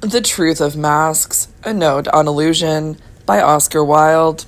The Truth of Masks, A Note on Illusion, by Oscar Wilde.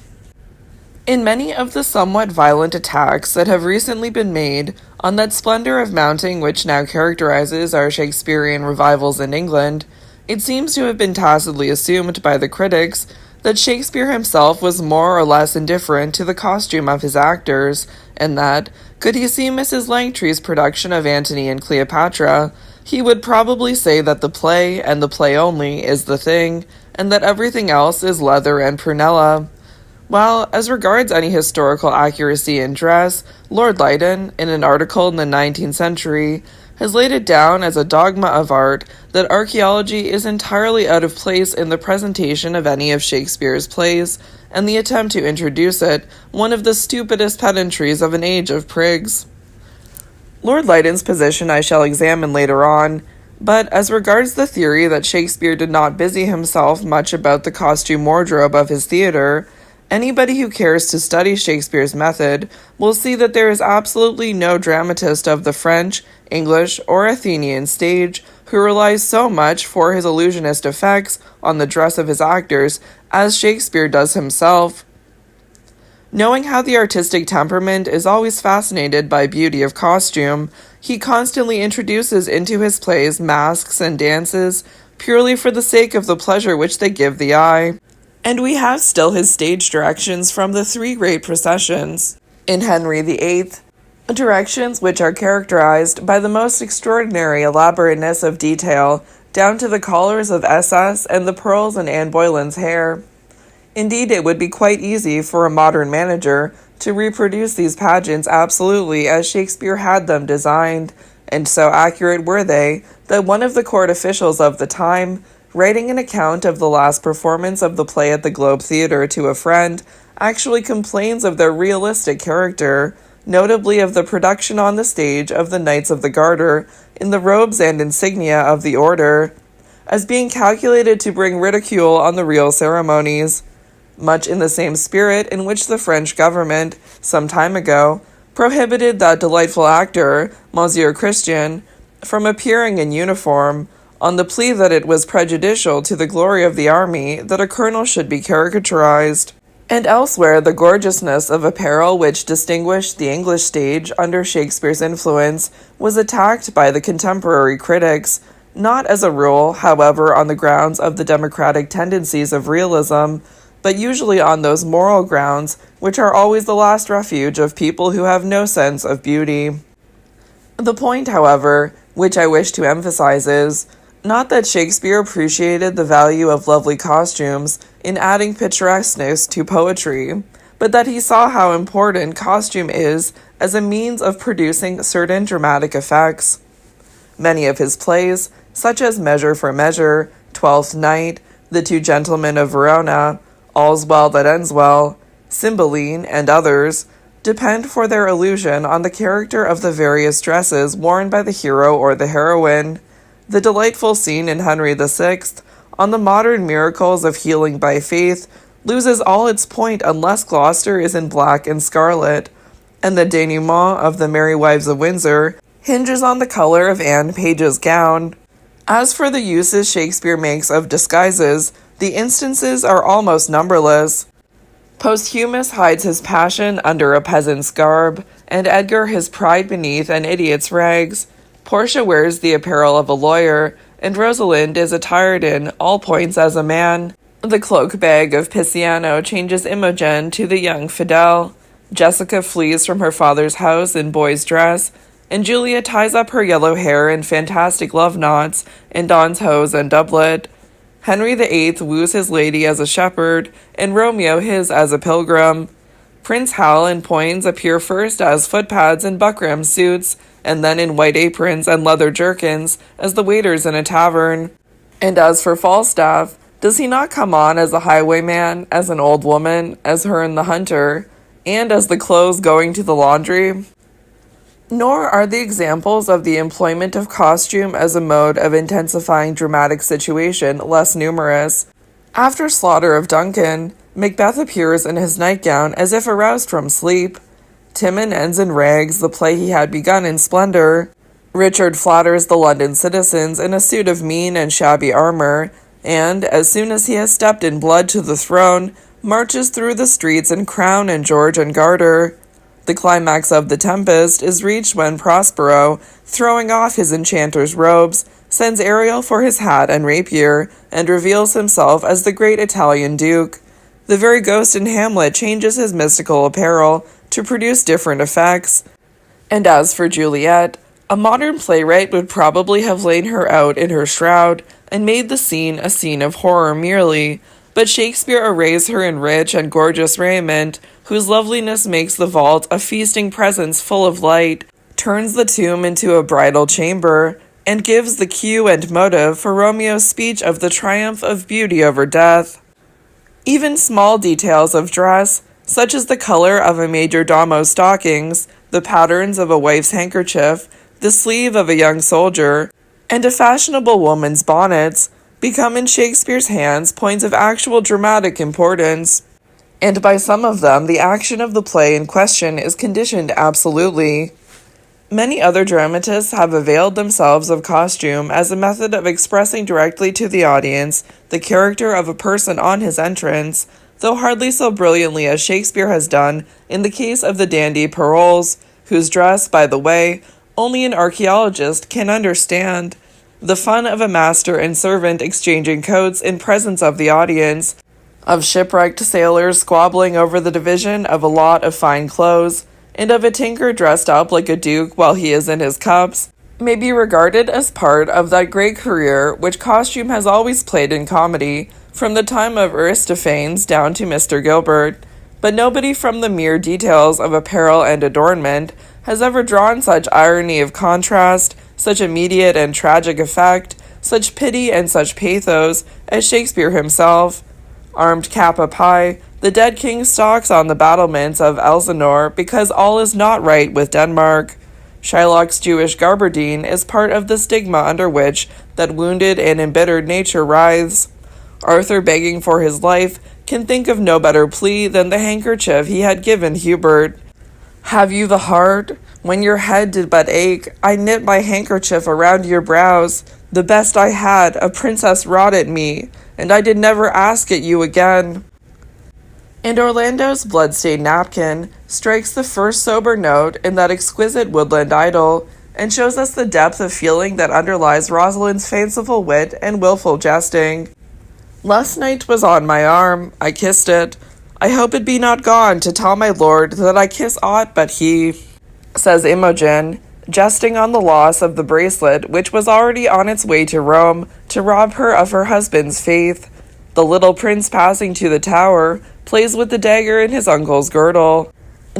In many of the somewhat violent attacks that have recently been made on that splendor of mounting which now characterizes our Shakespearean revivals in England, it seems to have been tacitly assumed by the critics that Shakespeare himself was more or less indifferent to the costume of his actors, and that, could he see Mrs. Langtry's production of Antony and Cleopatra, he would probably say that the play, and the play only, is the thing, and that everything else is leather and prunella. While, as regards any historical accuracy in dress, Lord Lytton, in an article in the 19th century, has laid it down as a dogma of art that archaeology is entirely out of place in the presentation of any of Shakespeare's plays, and the attempt to introduce it one of the stupidest pedantries of an age of prigs. Lord Lytton's position I shall examine later on, but as regards the theory that Shakespeare did not busy himself much about the costume wardrobe of his theatre, anybody who cares to study Shakespeare's method will see that there is absolutely no dramatist of the French, English, or Athenian stage who relies so much for his illusionist effects on the dress of his actors as Shakespeare does himself. Knowing how the artistic temperament is always fascinated by beauty of costume, he constantly introduces into his plays masks and dances purely for the sake of the pleasure which they give the eye. And we have still his stage directions from the three great processions in Henry VIII, directions which are characterized by the most extraordinary elaborateness of detail, down to the collars of SS and the pearls in Anne Boleyn's hair. Indeed, it would be quite easy for a modern manager to reproduce these pageants absolutely as Shakespeare had them designed, and so accurate were they that one of the court officials of the time, writing an account of the last performance of the play at the Globe Theatre to a friend, actually complains of their realistic character, notably of the production on the stage of the Knights of the Garter, in the robes and insignia of the order, as being calculated to bring ridicule on the real ceremonies, much in the same spirit in which the French government, some time ago, prohibited that delightful actor, Monsieur Christian, from appearing in uniform, on the plea that it was prejudicial to the glory of the army that a colonel should be caricaturized. And elsewhere, the gorgeousness of apparel which distinguished the English stage under Shakespeare's influence was attacked by the contemporary critics, not as a rule, however, on the grounds of the democratic tendencies of realism, but usually on those moral grounds which are always the last refuge of people who have no sense of beauty. The point, however, which I wish to emphasize is, not that Shakespeare appreciated the value of lovely costumes in adding picturesqueness to poetry, but that he saw how important costume is as a means of producing certain dramatic effects. Many of his plays, such as Measure for Measure, Twelfth Night, The Two Gentlemen of Verona, All's Well That Ends Well, Cymbeline, and others, depend for their illusion on the character of the various dresses worn by the hero or the heroine. The delightful scene in Henry VI, on the modern miracles of healing by faith, loses all its point unless Gloucester is in black and scarlet, and the denouement of the Merry Wives of Windsor hinges on the color of Anne Page's gown. As for the uses Shakespeare makes of disguises, the instances are almost numberless. Posthumus hides his passion under a peasant's garb, and Edgar his pride beneath an idiot's rags. Portia wears the apparel of a lawyer, and Rosalind is attired in all points as a man. The cloak-bag of Pisciano changes Imogen to the young Fidel. Jessica flees from her father's house in boy's dress, and Julia ties up her yellow hair in fantastic love knots and dons hose and doublet. Henry VIII woos his lady as a shepherd, and Romeo his as a pilgrim. Prince Hal and Poins appear first as footpads and buckram suits, and then in white aprons and leather jerkins as the waiters in a tavern. And as for Falstaff, does he not come on as a highwayman, as an old woman, as her in The Hunter, and as the clothes going to the laundry? Nor are the examples of the employment of costume as a mode of intensifying dramatic situation less numerous. After slaughter of Duncan, Macbeth appears in his nightgown as if aroused from sleep. Timon ends in rags, the play he had begun in splendor. Richard flatters the London citizens in a suit of mean and shabby armor, and, as soon as he has stepped in blood to the throne, marches through the streets in crown and George and garter. The climax of The Tempest is reached when Prospero, throwing off his enchanter's robes, sends Ariel for his hat and rapier, and reveals himself as the great Italian duke. The very ghost in Hamlet changes his mystical apparel to produce different effects. And as for Juliet, a modern playwright would probably have laid her out in her shroud and made the scene a scene of horror merely, but Shakespeare arrays her in rich and gorgeous raiment, whose loveliness makes the vault a feasting presence full of light, turns the tomb into a bridal chamber, and gives the cue and motive for Romeo's speech of the triumph of beauty over death. Even small details of dress, such as the color of a major domo's stockings, the patterns of a wife's handkerchief, the sleeve of a young soldier, and a fashionable woman's bonnets, become in Shakespeare's hands points of actual dramatic importance. And by some of them, the action of the play in question is conditioned absolutely. Many other dramatists have availed themselves of costume as a method of expressing directly to the audience the character of a person on his entrance, though hardly so brilliantly as Shakespeare has done in the case of the dandy Paroles, whose dress, by the way, only an archaeologist can understand. The fun of a master and servant exchanging coats in presence of the audience, of shipwrecked sailors squabbling over the division of a lot of fine clothes, and of a tinker dressed up like a duke while he is in his cups, may be regarded as part of that great career which costume has always played in comedy, from the time of Aristophanes down to Mr. Gilbert. But nobody from the mere details of apparel and adornment has ever drawn such irony of contrast, such immediate and tragic effect, such pity and such pathos as Shakespeare himself. Armed cap up high, the dead king stalks on the battlements of Elsinore because all is not right with Denmark. Shylock's Jewish gabardine is part of the stigma under which that wounded and embittered nature writhes. Arthur, begging for his life, can think of no better plea than the handkerchief he had given Hubert. "Have you the heart? When your head did but ache, I knit my handkerchief around your brows. The best I had, a princess wrought it me, and I did never ask it you again." And Orlando's blood-stained napkin strikes the first sober note in that exquisite woodland idyll, and shows us the depth of feeling that underlies Rosalind's fanciful wit and wilful jesting. "Last night was on my arm, I kissed it. I hope it be not gone to tell my lord that I kiss aught but he," says Imogen, jesting on the loss of the bracelet which was already on its way to Rome to rob her of her husband's faith. The little prince, passing to the tower, plays with the dagger in his uncle's girdle.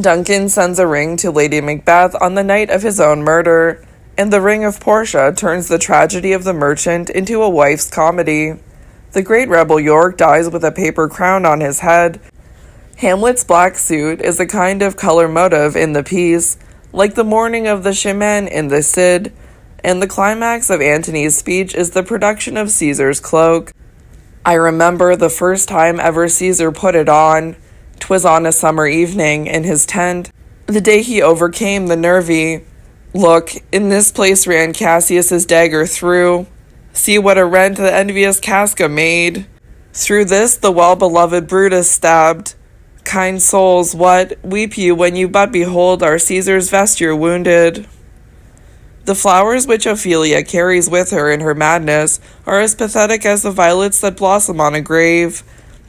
Duncan sends a ring to Lady Macbeth on the night of his own murder, and the ring of Portia turns the tragedy of the merchant into a wife's comedy. The great rebel York dies with a paper crown on his head. Hamlet's black suit is a kind of color motive in the piece, like the mourning of the Chimene in the Cid, and the climax of Antony's speech is the production of Caesar's cloak. I remember the first time ever Caesar put it on. 'Twas on a summer evening in his tent, the day he overcame the Nervi. Look, in this place ran Cassius's dagger through. See what a rent the envious Casca made. Through this the well-beloved Brutus stabbed. Kind souls, what weep you when you but behold our Caesar's vesture wounded? The flowers which Ophelia carries with her in her madness are as pathetic as the violets that blossom on a grave.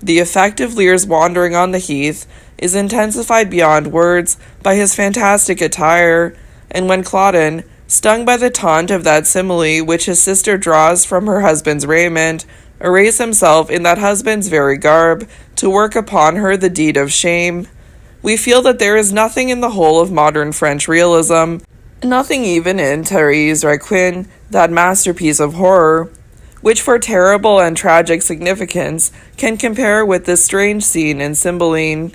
The effect of Lear's wandering on the heath is intensified beyond words by his fantastic attire, and when Claudin, stung by the taunt of that simile which his sister draws from her husband's raiment, arrays himself in that husband's very garb to work upon her the deed of shame, we feel that there is nothing in the whole of modern French realism, nothing even in Thérèse Raquin, that masterpiece of horror, which for terrible and tragic significance can compare with this strange scene in Cymbeline.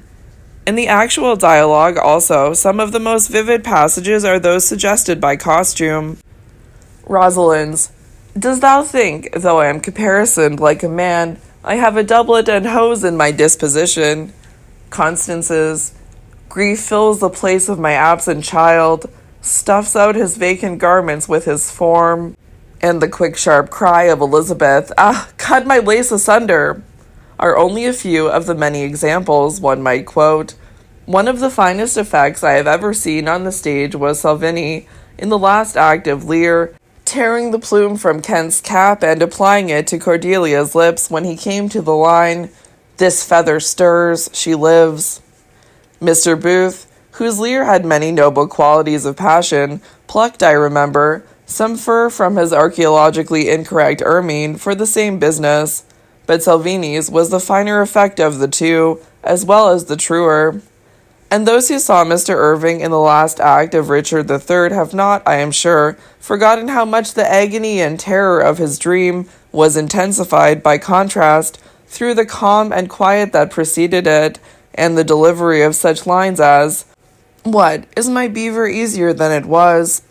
In the actual dialogue also, some of the most vivid passages are those suggested by costume. Rosalind's, "Dost thou think, though I am caparisoned like a man, I have a doublet and hose in my disposition?" Constance's, "Grief fills the place of my absent child, stuffs out his vacant garments with his form." And the quick sharp cry of Elizabeth, "Ah, cut my lace asunder, are only a few of the many examples one might quote. One of the finest effects I have ever seen on the stage was Salvini, in the last act of Lear, tearing the plume from Kent's cap and applying it to Cordelia's lips when he came to the line, "This feather stirs, she lives." Mr. Booth, whose Lear had many noble qualities of passion, plucked, I remember, some fur from his archaeologically incorrect ermine for the same business, but Salvini's was the finer effect of the two, as well as the truer. And those who saw Mr. Irving in the last act of Richard III have not, I am sure, forgotten how much the agony and terror of his dream was intensified by contrast through the calm and quiet that preceded it, and the delivery of such lines as, "What, is my beaver easier than it was,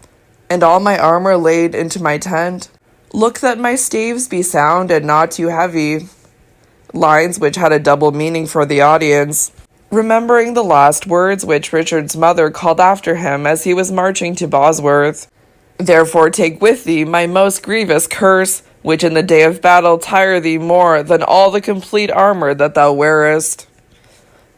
and all my armor laid into my tent? Look that my staves be sound and not too heavy." Lines which had a double meaning for the audience, remembering the last words which Richard's mother called after him as he was marching to Bosworth. "Therefore take with thee my most grievous curse, which in the day of battle tire thee more than all the complete armor that thou wearest."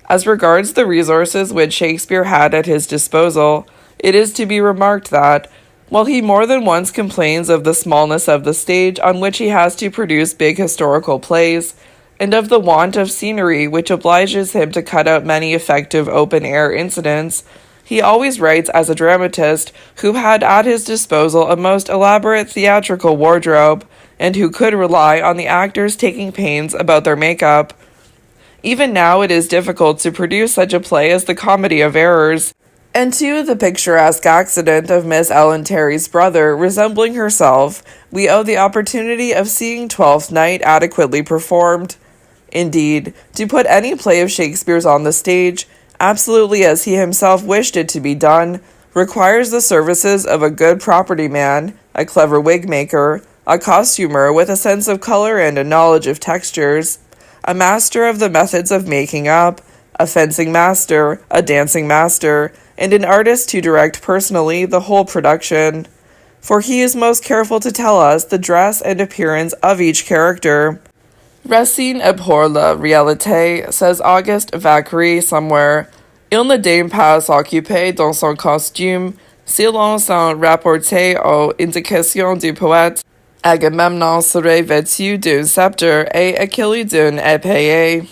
As regards the resources which Shakespeare had at his disposal, it is to be remarked that, while he more than once complains of the smallness of the stage on which he has to produce big historical plays, and of the want of scenery which obliges him to cut out many effective open-air incidents, he always writes as a dramatist who had at his disposal a most elaborate theatrical wardrobe, and who could rely on the actors taking pains about their makeup. Even now it is difficult to produce such a play as The Comedy of Errors, and to the picturesque accident of Miss Ellen Terry's brother resembling herself, we owe the opportunity of seeing Twelfth Night adequately performed. Indeed, to put any play of Shakespeare's on the stage, absolutely as he himself wished it to be done, requires the services of a good property man, a clever wig maker, a costumer with a sense of color and a knowledge of textures, a master of the methods of making up, a fencing master, a dancing master, and an artist to direct personally the whole production. For he is most careful to tell us the dress and appearance of each character. Racine abhor la réalité, says Auguste Vacquerie somewhere. Il ne daigne pas s'occuper dans son costume, si l'on s'en rapportait aux indications du poète. Agamemnon serait vêtu d'un sceptre et Achilles d'une épée.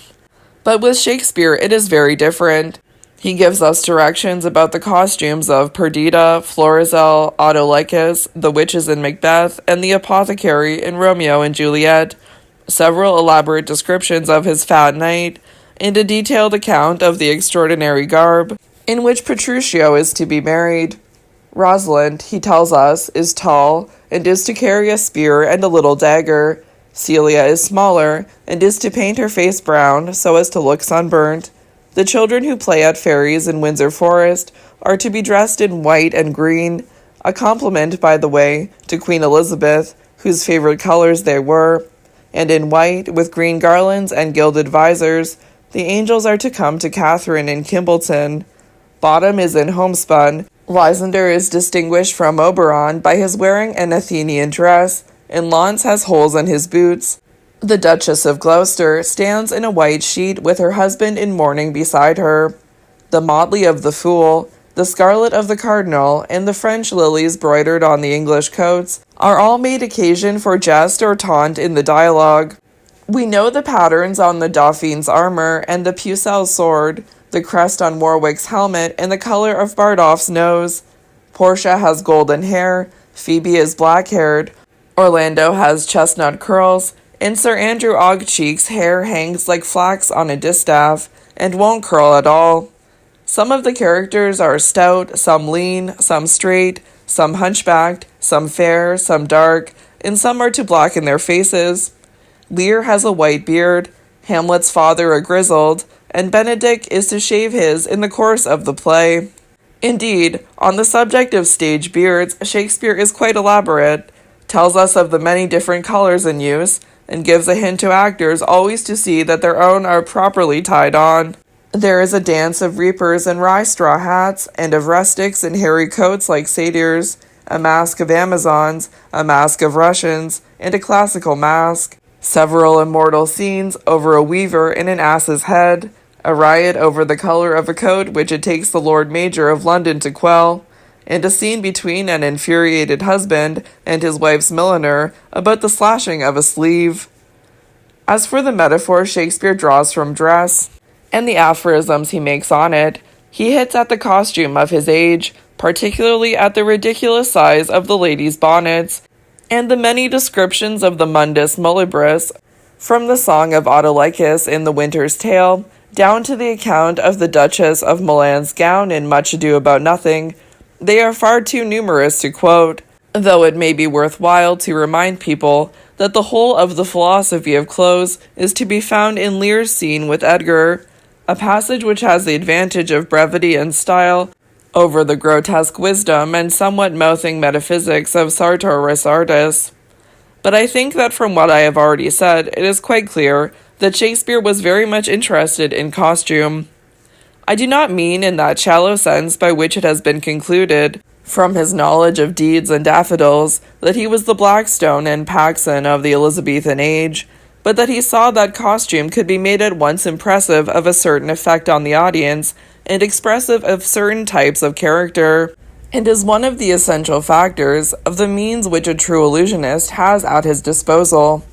But with Shakespeare it is very different. He gives us directions about the costumes of Perdita, Florizel, Autolycus, the witches in Macbeth, and the apothecary in Romeo and Juliet, several elaborate descriptions of his fat knight, and a detailed account of the extraordinary garb in which Petruchio is to be married. Rosalind, he tells us, is tall, and is to carry a spear and a little dagger. Celia is smaller, and is to paint her face brown, so as to look sunburnt. The children who play at fairies in Windsor Forest are to be dressed in white and green, a compliment, by the way, to Queen Elizabeth, whose favorite colors they were, and in white, with green garlands and gilded visors, the angels are to come to Catherine in Kimbleton. Bottom is in homespun. Lysander is distinguished from Oberon by his wearing an Athenian dress, and Launce has holes in his boots. The Duchess of Gloucester stands in a white sheet with her husband in mourning beside her. The motley of the Fool, the scarlet of the Cardinal, and the French lilies broidered on the English coats are all made occasion for jest or taunt in the dialogue. We know the patterns on the Dauphine's armor and the Pucel's sword, the crest on Warwick's helmet, and the color of Bardolph's nose. Portia has golden hair, Phoebe is black-haired, Orlando has chestnut curls, and Sir Andrew Aguecheek's hair hangs like flax on a distaff, and won't curl at all. Some of the characters are stout, some lean, some straight, some hunchbacked, some fair, some dark, and some are to blacken their faces. Lear has a white beard, Hamlet's father a grizzled, and Benedick is to shave his in the course of the play. Indeed, on the subject of stage beards, Shakespeare is quite elaborate, tells us of the many different colors in use, and gives a hint to actors always to see that their own are properly tied on. There is a dance of reapers in rye straw hats, and of rustics in hairy coats like satyrs, a mask of Amazons, a mask of Russians, and a classical mask. several immortal scenes over a weaver in an ass's head, a riot over the colour of a coat which it takes the Lord Mayor of London to quell, and a scene between an infuriated husband and his wife's milliner about the slashing of a sleeve. As for the metaphor Shakespeare draws from dress, and the aphorisms he makes on it, he hits at the costume of his age, particularly at the ridiculous size of the ladies' bonnets, and the many descriptions of the mundus mulibrus, from the song of Autolycus in The Winter's Tale, down to the account of the Duchess of Milan's gown in Much Ado About Nothing. They are far too numerous to quote, though it may be worthwhile to remind people that the whole of the philosophy of clothes is to be found in Lear's scene with Edgar, a passage which has the advantage of brevity and style over the grotesque wisdom and somewhat mouthing metaphysics of Sartor Resartus. But I think that from what I have already said, it is quite clear that Shakespeare was very much interested in costume. I do not mean in that shallow sense by which it has been concluded, from his knowledge of deeds and daffodils, that he was the Blackstone and Paxson of the Elizabethan age, but that he saw that costume could be made at once impressive of a certain effect on the audience and expressive of certain types of character, and is one of the essential factors of the means which a true illusionist has at his disposal.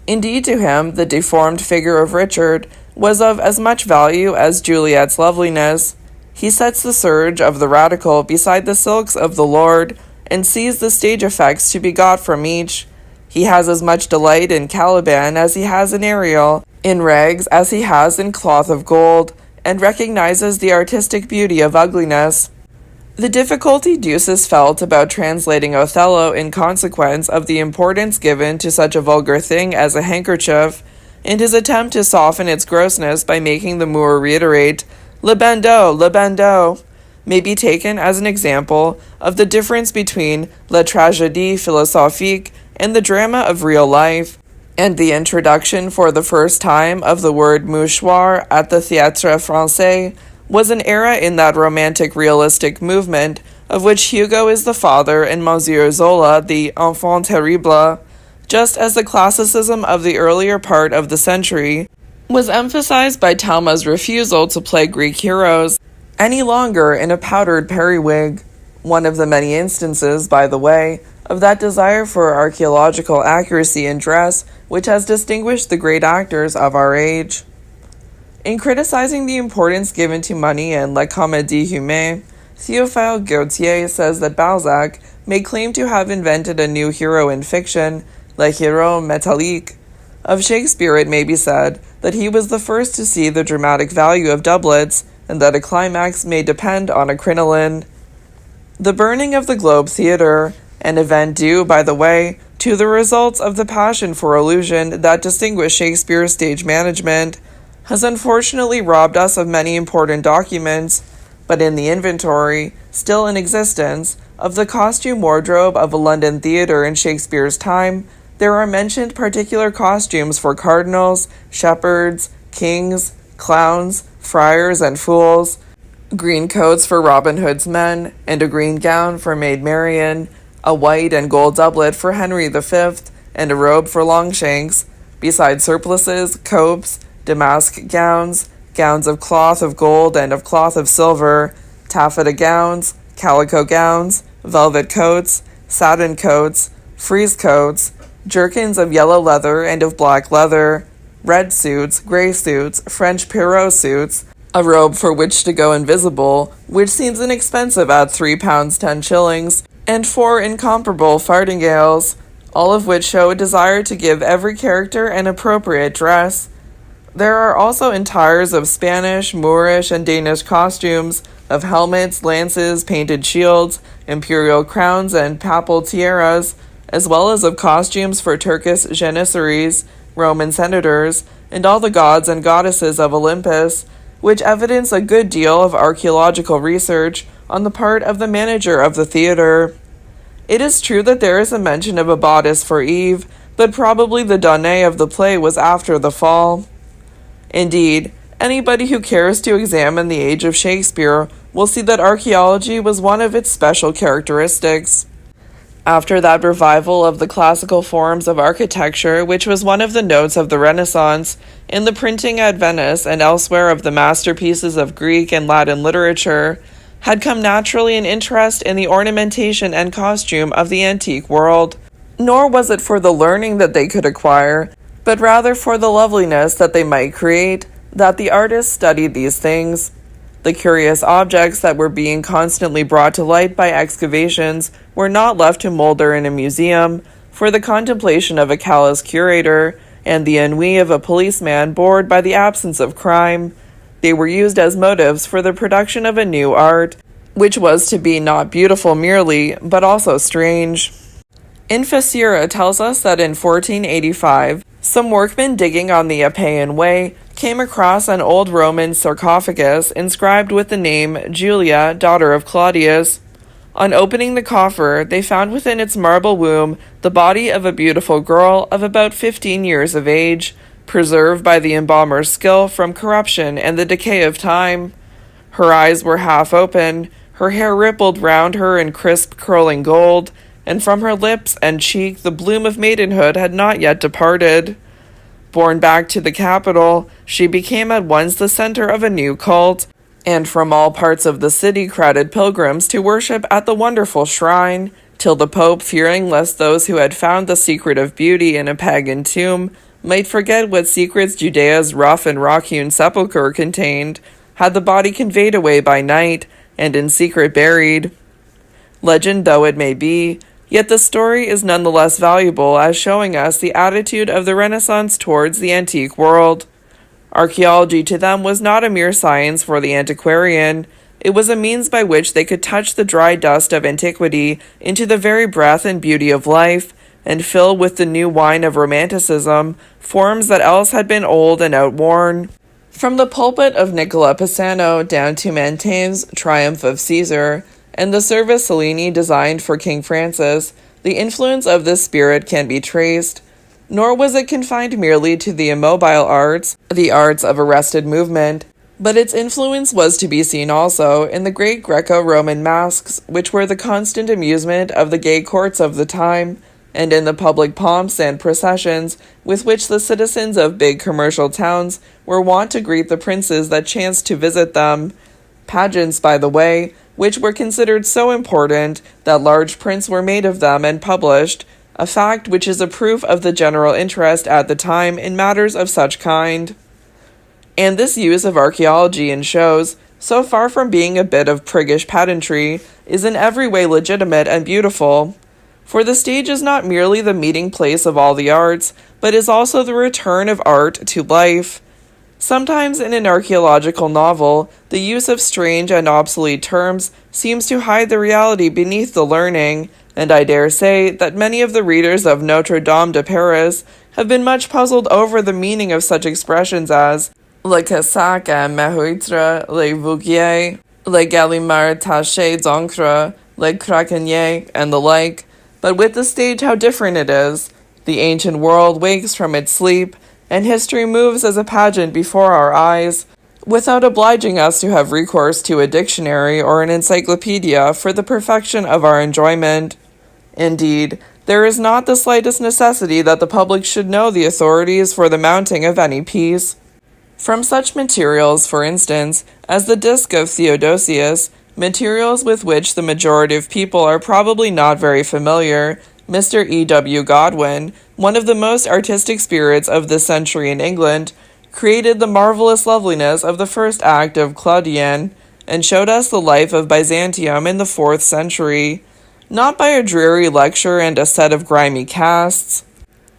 Indeed, to him, the deformed figure of Richard was of as much value as Juliet's loveliness. He sets the serge of the radical beside the silks of the lord, and sees the stage effects to be got from each. He has as much delight in Caliban as he has in Ariel, in rags as he has in cloth of gold, and recognizes the artistic beauty of ugliness. The difficulty Ducis felt about translating Othello in consequence of the importance given to such a vulgar thing as a handkerchief, and his attempt to soften its grossness by making the Moor reiterate, "Le bandeau, le bandeau," may be taken as an example of the difference between la tragédie philosophique and the drama of real life, and the introduction for the first time of the word mouchoir at the Théâtre Français was an era in that romantic realistic movement of which Hugo is the father and Monsieur Zola the enfant terrible, just as the classicism of the earlier part of the century was emphasized by Talma's refusal to play Greek heroes any longer in a powdered periwig, one of the many instances, by the way, of that desire for archaeological accuracy in dress which has distinguished the great actors of our age. In criticizing the importance given to money in La Comédie Humaine, Théophile Gautier says that Balzac may claim to have invented a new hero in fiction, Le Héros Métallique. Of Shakespeare it may be said that he was the first to see the dramatic value of doublets, and that a climax may depend on a crinoline. The burning of the Globe Theatre, an event due, by the way, to the results of the passion for illusion that distinguished Shakespeare's stage management, has unfortunately robbed us of many important documents, but in the inventory, still in existence, of the costume wardrobe of a London theatre in Shakespeare's time, there are mentioned particular costumes for cardinals, shepherds, kings, clowns, friars, and fools, green coats for Robin Hood's men, and a green gown for Maid Marian, a white and gold doublet for Henry V, and a robe for Longshanks, besides surplices, copes, damask gowns, gowns of cloth of gold and of cloth of silver, taffeta gowns, calico gowns, velvet coats, satin coats, frieze coats, jerkins of yellow leather and of black leather, red suits, grey suits, French Pierrot suits, a robe for which to go invisible, which seems inexpensive at £3 10 and 4 incomparable fardingales, all of which show a desire to give every character an appropriate dress. There are also entires of Spanish, Moorish, and Danish costumes, of helmets, lances, painted shields, imperial crowns, and papal tiaras, as well as of costumes for Turkish janissaries, Roman senators, and all the gods and goddesses of Olympus, which evidence a good deal of archaeological research on the part of the manager of the theatre. It is true that there is a mention of a bodice for Eve, but probably the Danae of the play was after the fall. Indeed, anybody who cares to examine the age of Shakespeare will see that archaeology was one of its special characteristics. After that revival of the classical forms of architecture, which was one of the notes of the Renaissance, in the printing at Venice and elsewhere of the masterpieces of Greek and Latin literature, had come naturally an interest in the ornamentation and costume of the antique world. Nor was it for the learning that they could acquire, but rather for the loveliness that they might create, that the artists studied these things. The curious objects that were being constantly brought to light by excavations were not left to molder in a museum, for the contemplation of a callous curator, and the ennui of a policeman bored by the absence of crime. They were used as motives for the production of a new art, which was to be not beautiful merely, but also strange. Infasira tells us that in 1485, some workmen digging on the Appian Way came across an old Roman sarcophagus inscribed with the name Julia, daughter of Claudius. On opening the coffer, they found within its marble womb the body of a beautiful girl of about 15 years of age, preserved by the embalmer's skill from corruption and the decay of time. Her eyes were half open, her hair rippled round her in crisp curling gold, and from her lips and cheek the bloom of maidenhood had not yet departed. Borne back to the capital, she became at once the center of a new cult, and from all parts of the city crowded pilgrims to worship at the wonderful shrine, till the Pope, fearing lest those who had found the secret of beauty in a pagan tomb might forget what secrets Judea's rough and rock-hewn sepulchre contained, had the body conveyed away by night, and in secret buried. Legend though it may be, yet the story is none the less valuable as showing us the attitude of the Renaissance towards the antique world. Archaeology to them was not a mere science for the antiquarian. It was a means by which they could touch the dry dust of antiquity into the very breath and beauty of life, and fill with the new wine of romanticism forms that else had been old and outworn. From the pulpit of Nicola Pisano down to Mantegne's Triumph of Caesar, and the Service Cellini designed for King Francis, the influence of this spirit can be traced. Nor was it confined merely to the immobile arts, the arts of arrested movement, but its influence was to be seen also in the great Greco-Roman masques, which were the constant amusement of the gay courts of the time, and in the public pomps and processions with which the citizens of big commercial towns were wont to greet the princes that chanced to visit them. Pageants, by the way, which were considered so important that large prints were made of them and published, a fact which is a proof of the general interest at the time in matters of such kind. And this use of archaeology in shows, so far from being a bit of priggish pedantry, is in every way legitimate and beautiful. For the stage is not merely the meeting place of all the arts, but is also the return of art to life. Sometimes in an archaeological novel, the use of strange and obsolete terms seems to hide the reality beneath the learning, and I dare say that many of the readers of Notre Dame de Paris have been much puzzled over the meaning of such expressions as le casaque à mahuitre, le vougier, le gallimard taché d'encre, le craquenier, and the like. But with the stage how different it is. The ancient world wakes from its sleep, and history moves as a pageant before our eyes, without obliging us to have recourse to a dictionary or an encyclopedia for the perfection of our enjoyment. Indeed, there is not the slightest necessity that the public should know the authorities for the mounting of any piece. From such materials, for instance, as the disc of Theodosius, materials with which the majority of people are probably not very familiar, Mr. E.W. Godwin, one of the most artistic spirits of this century in England, created the marvelous loveliness of the first act of Claudian, and showed us the life of Byzantium in the 4th century, not by a dreary lecture and a set of grimy casts,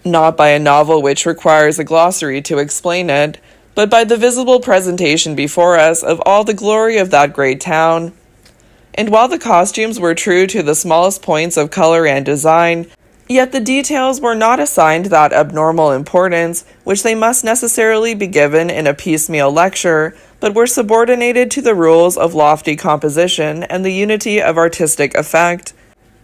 not by a novel which requires a glossary to explain it, but by the visible presentation before us of all the glory of that great town. And while the costumes were true to the smallest points of color and design, yet the details were not assigned that abnormal importance which they must necessarily be given in a piecemeal lecture, but were subordinated to the rules of lofty composition and the unity of artistic effect.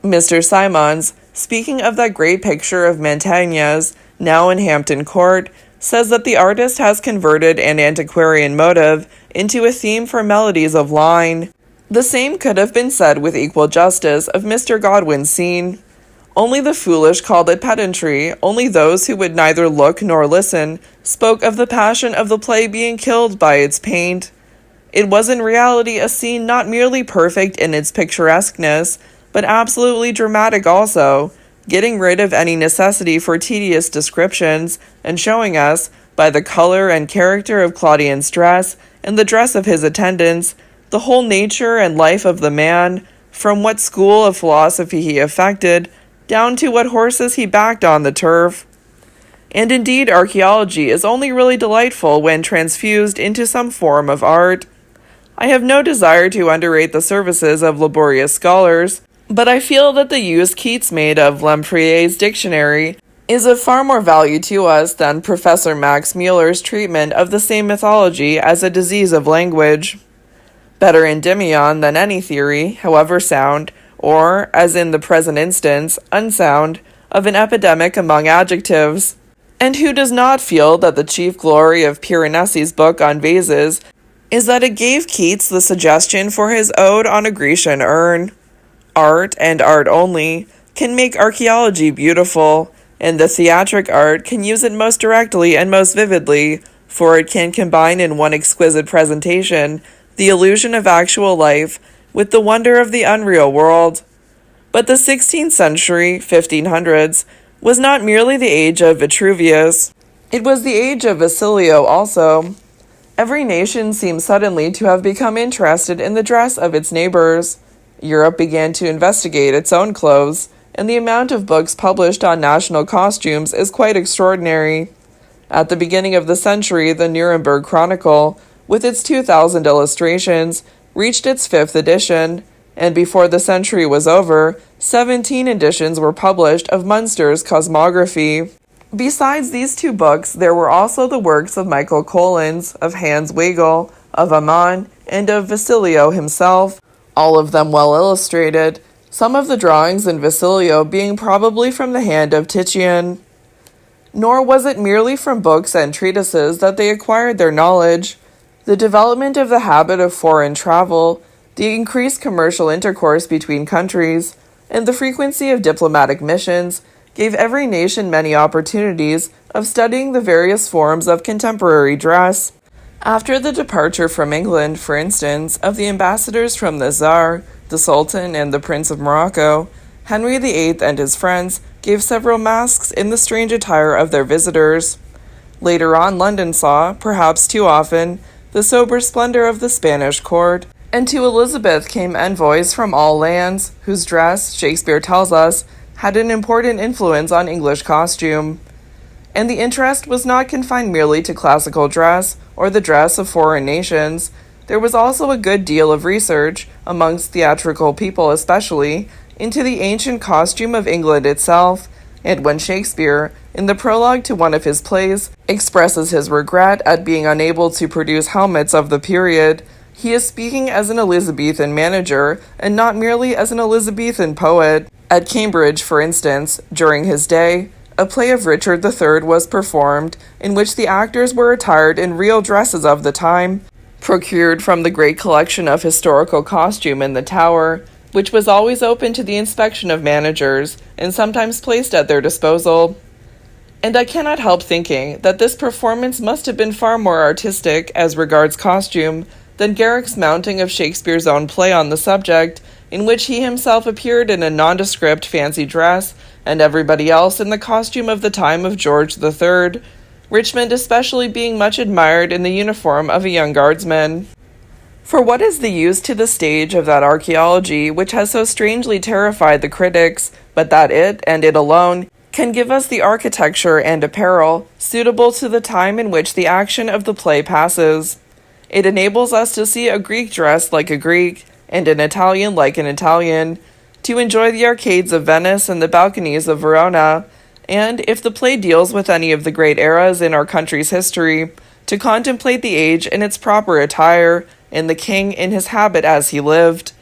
Mr. Simons, speaking of that great picture of Mantegne's, now in Hampton Court, says that the artist has converted an antiquarian motive into a theme for melodies of line. The same could have been said with equal justice of Mr. Godwin's scene. Only the foolish called it pedantry. Only those who would neither look nor listen spoke of the passion of the play being killed by its paint. It was in reality a scene not merely perfect in its picturesqueness, but absolutely dramatic also, getting rid of any necessity for tedious descriptions, and showing us, by the color and character of Claudian's dress, and the dress of his attendants, the whole nature and life of the man, from what school of philosophy he affected, down to what horses he backed on the turf. And indeed, archaeology is only really delightful when transfused into some form of art. I have no desire to underrate the services of laborious scholars, but I feel that the use Keats made of Lempriere's dictionary is of far more value to us than Professor Max Müller's treatment of the same mythology as a disease of language. Better Endymion than any theory, however sound, or, as in the present instance, unsound, of an epidemic among adjectives. And who does not feel that the chief glory of Piranesi's book on vases is that it gave Keats the suggestion for his ode on a Grecian urn? Art, and art only, can make archaeology beautiful, and the theatric art can use it most directly and most vividly, for it can combine in one exquisite presentation the illusion of actual life with the wonder of the unreal world. But the 16th century, 1500s, was not merely the age of Vitruvius. It was the age of Vesilio also. Every nation seemed suddenly to have become interested in the dress of its neighbors. Europe began to investigate its own clothes, and the amount of books published on national costumes is quite extraordinary. At the beginning of the century, the Nuremberg Chronicle, with its 2,000 illustrations, reached its 5th edition, and before the century was over, 17 editions were published of Munster's Cosmography. Besides these 2 books, there were also the works of Michael Collins, of Hans Weigel, of Amann, and of Vesilio himself, all of them well illustrated, some of the drawings in Vesilio being probably from the hand of Titian. Nor was it merely from books and treatises that they acquired their knowledge. The development of the habit of foreign travel, the increased commercial intercourse between countries, and the frequency of diplomatic missions gave every nation many opportunities of studying the various forms of contemporary dress. After the departure from England, for instance, of the ambassadors from the Tsar, the Sultan, and the Prince of Morocco, Henry VIII and his friends gave several masks in the strange attire of their visitors. Later on, London saw, perhaps too often, the sober splendor of the Spanish court, and to Elizabeth came envoys from all lands, whose dress, Shakespeare tells us, had an important influence on English costume. And the interest was not confined merely to classical dress, or the dress of foreign nations. There was also a good deal of research, amongst theatrical people especially, into the ancient costume of England itself, and when Shakespeare, in the prologue to one of his plays, expresses his regret at being unable to produce helmets of the period, he is speaking as an Elizabethan manager, and not merely as an Elizabethan poet. At Cambridge, for instance, during his day, a play of Richard III was performed, in which the actors were attired in real dresses of the time, procured from the great collection of historical costume in the Tower, which was always open to the inspection of managers, and sometimes placed at their disposal. And I cannot help thinking that this performance must have been far more artistic, as regards costume, than Garrick's mounting of Shakespeare's own play on the subject, in which he himself appeared in a nondescript fancy dress, and everybody else in the costume of the time of George III, Richmond especially being much admired in the uniform of a young guardsman. For what is the use to the stage of that archaeology which has so strangely terrified the critics, but that it, and it alone, can give us the architecture and apparel suitable to the time in which the action of the play passes? It enables us to see a Greek dressed like a Greek, and an Italian like an Italian, to enjoy the arcades of Venice and the balconies of Verona, and, if the play deals with any of the great eras in our country's history, to contemplate the age in its proper attire, and the king in his habit as he lived.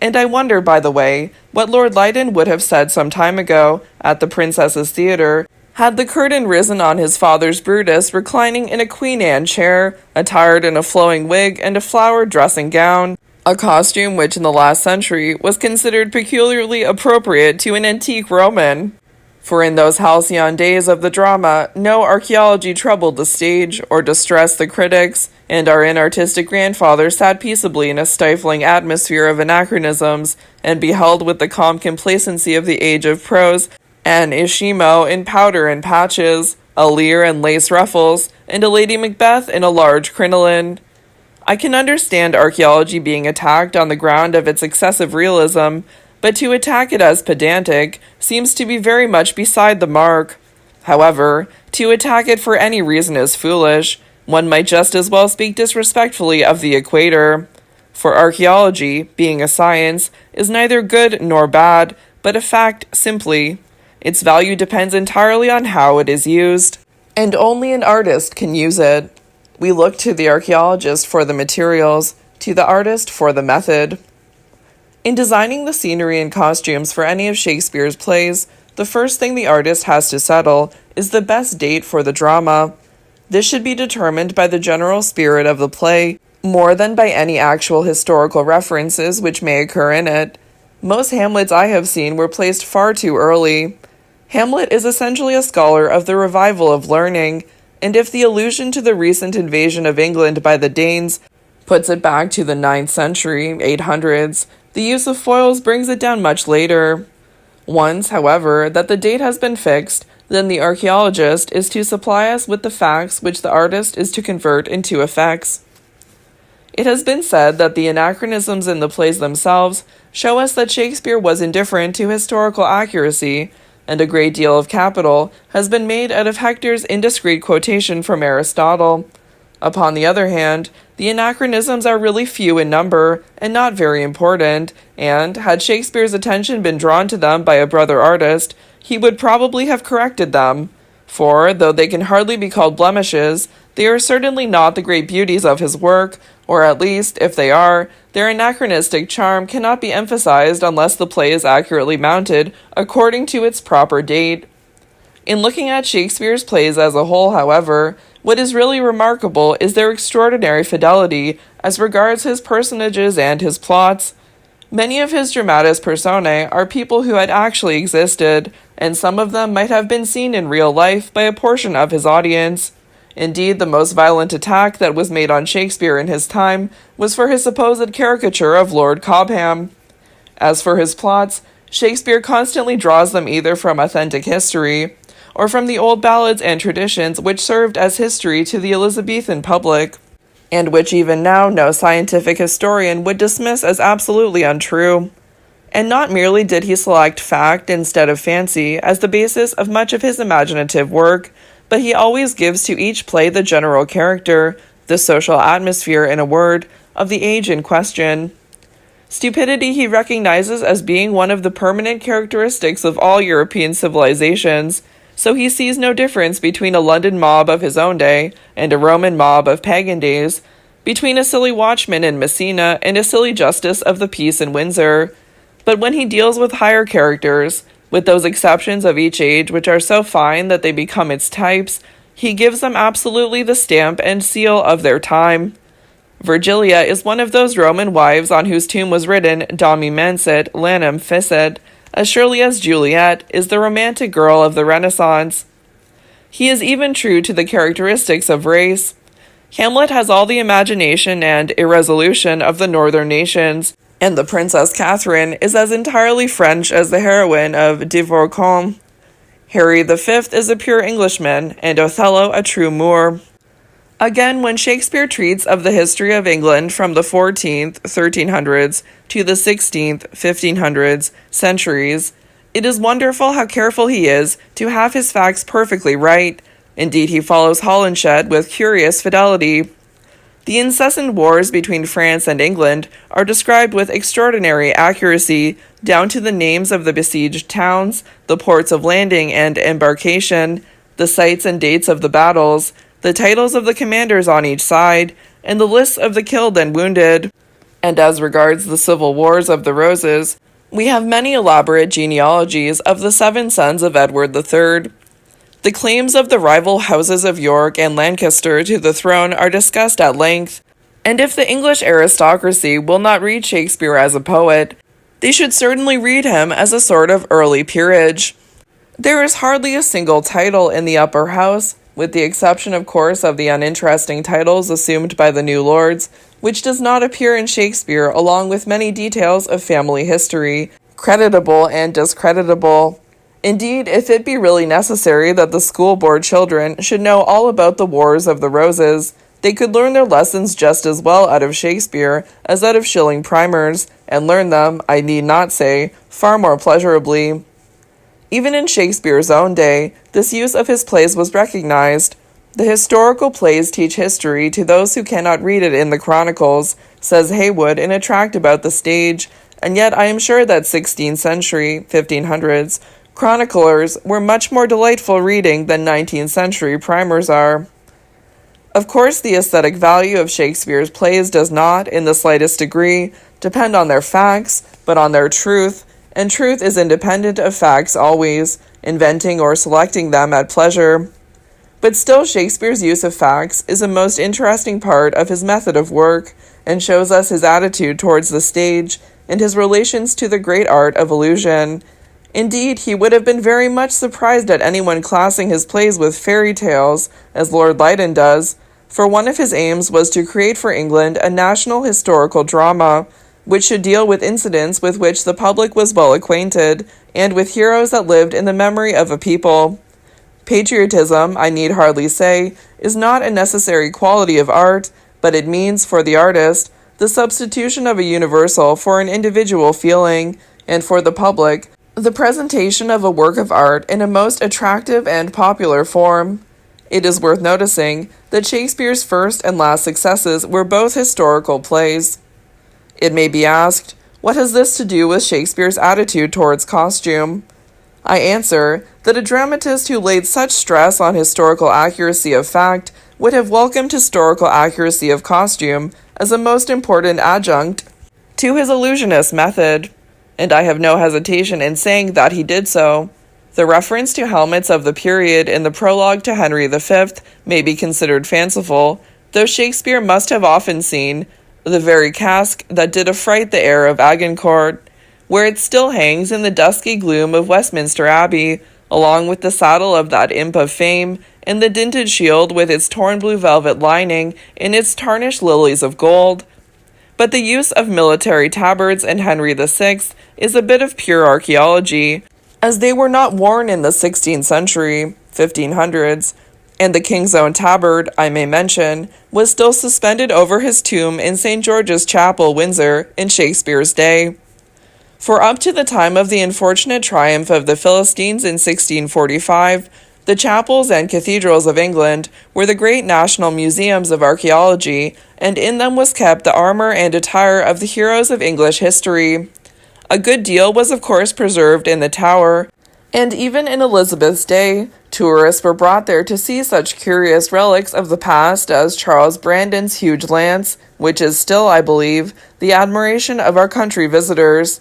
And I wonder, by the way, what Lord Lytton would have said some time ago, at the Princess's Theatre, had the curtain risen on his father's Brutus reclining in a Queen Anne chair, attired in a flowing wig and a flowered dressing gown, a costume which in the last century was considered peculiarly appropriate to an antique Roman. For in those halcyon days of the drama, no archaeology troubled the stage or distressed the critics, and our inartistic grandfathers sat peaceably in a stifling atmosphere of anachronisms, and beheld with the calm complacency of the age of prose an Ishimo in powder and patches, a Lear in lace ruffles, and a Lady Macbeth in a large crinoline. I can understand archaeology being attacked on the ground of its excessive realism, but to attack it as pedantic seems to be very much beside the mark. However, to attack it for any reason is foolish. One might just as well speak disrespectfully of the equator. For archaeology, being a science, is neither good nor bad, but a fact simply. Its value depends entirely on how it is used, and only an artist can use it. We look to the archaeologist for the materials, to the artist for the method. In designing the scenery and costumes for any of Shakespeare's plays, the first thing the artist has to settle is the best date for the drama. This should be determined by the general spirit of the play, more than by any actual historical references which may occur in it. Most Hamlets I have seen were placed far too early. Hamlet is essentially a scholar of the revival of learning, and if the allusion to the recent invasion of England by the Danes puts it back to the 9th century, 800s, the use of foils brings it down much later. Once, however, that the date has been fixed, then the archaeologist is to supply us with the facts which the artist is to convert into effects. It has been said that the anachronisms in the plays themselves show us that Shakespeare was indifferent to historical accuracy, and a great deal of capital has been made out of Hector's indiscreet quotation from Aristotle. Upon the other hand, the anachronisms are really few in number and not very important, and had Shakespeare's attention been drawn to them by a brother artist, he would probably have corrected them. For, though they can hardly be called blemishes, they are certainly not the great beauties of his work, or at least, if they are, their anachronistic charm cannot be emphasized unless the play is accurately mounted according to its proper date. In looking at Shakespeare's plays as a whole, however, what is really remarkable is their extraordinary fidelity as regards his personages and his plots. Many of his dramatis personae are people who had actually existed, and some of them might have been seen in real life by a portion of his audience. Indeed, the most violent attack that was made on Shakespeare in his time was for his supposed caricature of Lord Cobham. As for his plots, Shakespeare constantly draws them either from authentic history, or from the old ballads and traditions which served as history to the Elizabethan public, and which even now no scientific historian would dismiss as absolutely untrue. And not merely did he select fact instead of fancy as the basis of much of his imaginative work, but he always gives to each play the general character, the social atmosphere, in a word, of the age in question. Stupidity he recognizes as being one of the permanent characteristics of all European civilizations, so he sees no difference between a London mob of his own day and a Roman mob of pagan days, between a silly watchman in Messina and a silly justice of the peace in Windsor. But when he deals with higher characters, with those exceptions of each age which are so fine that they become its types, he gives them absolutely the stamp and seal of their time. Virgilia is one of those Roman wives on whose tomb was written Domi mensit, lanum ficit, as surely as Juliet is the romantic girl of the Renaissance. He is even true to the characteristics of race. Hamlet has all the imagination and irresolution of the northern nations, and the Princess Catherine is as entirely French as the heroine of De Vaucannes. Harry V is a pure Englishman, and Othello a true Moor. Again, when Shakespeare treats of the history of England from the 14th, 1300s, to the 16th, 1500s centuries, it is wonderful how careful he is to have his facts perfectly right. Indeed, he follows Holinshed with curious fidelity. The incessant wars between France and England are described with extraordinary accuracy, down to the names of the besieged towns, the ports of landing and embarkation, the sites and dates of the battles, the titles of the commanders on each side, and the lists of the killed and wounded. And as regards the civil wars of the Roses, we have many elaborate genealogies of the 7 sons of Edward III. The claims of the rival houses of York and Lancaster to the throne are discussed at length. And if the English aristocracy will not read Shakespeare as a poet, they should certainly read him as a sort of early peerage. There is hardly a single title in the upper house, with the exception of course of the uninteresting titles assumed by the new lords, which does not appear in Shakespeare, along with many details of family history, creditable and discreditable. Indeed, if it be really necessary that the school board children should know all about the Wars of the Roses, they could learn their lessons just as well out of Shakespeare as out of shilling primers, and learn them, I need not say, far more pleasurably. Even in Shakespeare's own day, this use of his plays was recognized. The historical plays teach history to those who cannot read it in the chronicles, says Haywood in a tract about the stage, and yet I am sure that 16th century, 1500s, chroniclers were much more delightful reading than 19th century primers are. Of course, the aesthetic value of Shakespeare's plays does not, in the slightest degree, depend on their facts, but on their truth, and truth is independent of facts always, inventing or selecting them at pleasure. But still, Shakespeare's use of facts is a most interesting part of his method of work, and shows us his attitude towards the stage, and his relations to the great art of illusion. Indeed, he would have been very much surprised at anyone classing his plays with fairy tales, as Lord Lytton does, for one of his aims was to create for England a national historical drama, which should deal with incidents with which the public was well acquainted, and with heroes that lived in the memory of a people. Patriotism, I need hardly say, is not a necessary quality of art, but it means, for the artist, the substitution of a universal for an individual feeling, and for the public, the presentation of a work of art in a most attractive and popular form. It is worth noticing that Shakespeare's first and last successes were both historical plays. It may be asked, what has this to do with Shakespeare's attitude towards costume? I answer that a dramatist who laid such stress on historical accuracy of fact would have welcomed historical accuracy of costume as a most important adjunct to his illusionist method, and I have no hesitation in saying that he did so. The reference to helmets of the period in the prologue to Henry V may be considered fanciful, though Shakespeare must have often seen the very casque that did affright the heir of Agincourt, where it still hangs in the dusky gloom of Westminster Abbey, along with the saddle of that imp of fame, and the dinted shield with its torn blue velvet lining and its tarnished lilies of gold. But the use of military tabards in Henry VI is a bit of pure archaeology, as they were not worn in the 16th century, 1500s, and the king's own tabard, I may mention, was still suspended over his tomb in St. George's Chapel, Windsor, in Shakespeare's day. For up to the time of the unfortunate triumph of the Philistines in 1645, the chapels and cathedrals of England were the great national museums of archaeology, and in them was kept the armor and attire of the heroes of English history. A good deal was of course preserved in the Tower, and even in Elizabeth's day, tourists were brought there to see such curious relics of the past as Charles Brandon's huge lance, which is still, I believe, the admiration of our country visitors.